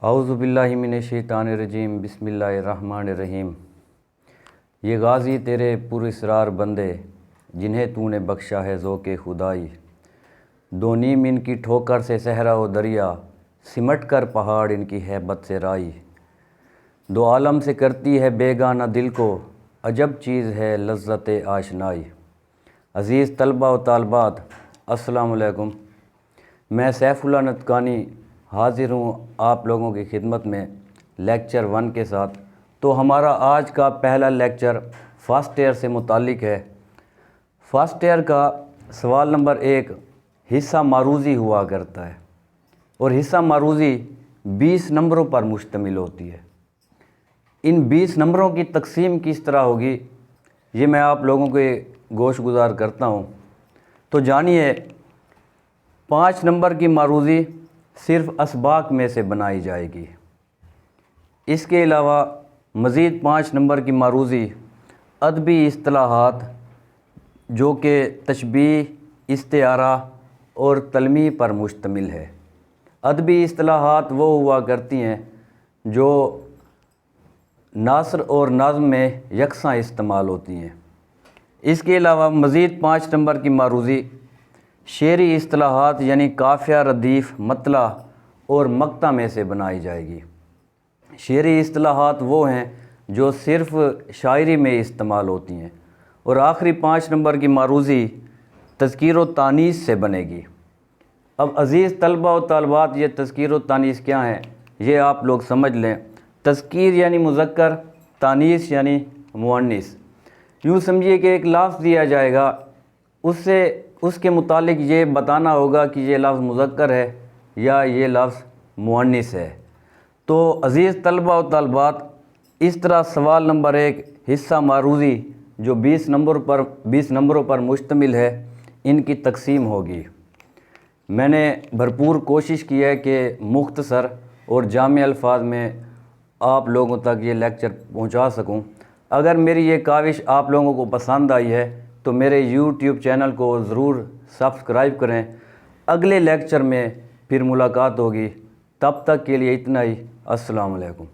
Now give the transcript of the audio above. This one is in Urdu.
اعوذ باللہ من الشیطان الرجیم، بسم اللہ الرحمن الرحیم۔ یہ غازی تیرے پر اسرار بندے، جنہیں تو نے بخشا ہے ذوق خدائی۔ دو نیم ان کی ٹھوکر سے صحرا و دریا، سمٹ کر پہاڑ ان کی ہیبت سے رائی۔ دو عالم سے کرتی ہے بیگانہ دل کو، عجب چیز ہے لذت آشنائی۔ عزیز طلبہ و طالبات، السلام علیکم۔ میں سیف اللہ نطقانی حاضر ہوں آپ لوگوں کی خدمت میں لیکچر 1 کے ساتھ۔ تو ہمارا آج کا پہلا لیکچر فرسٹ ایئر سے متعلق ہے۔ فرسٹ ایئر کا سوال نمبر 1 حصہ معروضی ہوا کرتا ہے، اور حصہ معروضی 20 نمبروں پر مشتمل ہوتی ہے۔ ان 20 نمبروں کی تقسیم کس طرح ہوگی، یہ میں آپ لوگوں کے گوش گزار کرتا ہوں۔ تو جانیے، 5 نمبر کی معروضی صرف اسباق میں سے بنائی جائے گی۔ اس کے علاوہ مزید 5 نمبر کی معروضی ادبی اصطلاحات، جو کہ تشبیہ، استعارہ اور تلمیح پر مشتمل ہے۔ ادبی اصطلاحات وہ ہوا کرتی ہیں جو نثر اور نظم میں یکساں استعمال ہوتی ہیں۔ اس کے علاوہ مزید 5 نمبر کی معروضی شعری اصطلاحات یعنی قافیہ، ردیف، مطلع اور مقطع میں سے بنائی جائے گی۔ شعری اصطلاحات وہ ہیں جو صرف شاعری میں استعمال ہوتی ہیں۔ اور آخری 5 نمبر کی معروضی تذکیر و تانیث سے بنے گی۔ اب عزیز طلبہ و طالبات، یہ تذکیر و تانیث کیا ہیں، یہ آپ لوگ سمجھ لیں۔ تذکیر یعنی مذکر، تانیث یعنی مؤنث۔ یوں سمجھیے کہ ایک لفظ دیا جائے گا، اس کے متعلق یہ بتانا ہوگا کہ یہ لفظ مذکر ہے یا یہ لفظ مؤنث ہے۔ تو عزیز طلبہ و طالبات، اس طرح سوال نمبر 1 حصہ معروضی جو 20 نمبروں پر مشتمل ہے، ان کی تقسیم ہوگی۔ میں نے بھرپور کوشش کی ہے کہ مختصر اور جامع الفاظ میں آپ لوگوں تک یہ لیکچر پہنچا سکوں۔ اگر میری یہ کاوش آپ لوگوں کو پسند آئی ہے تو میرے یوٹیوب چینل کو ضرور سبسکرائب کریں۔ اگلے لیکچر میں پھر ملاقات ہوگی، تب تک کے لیے اتنا ہی۔ السلام علیکم۔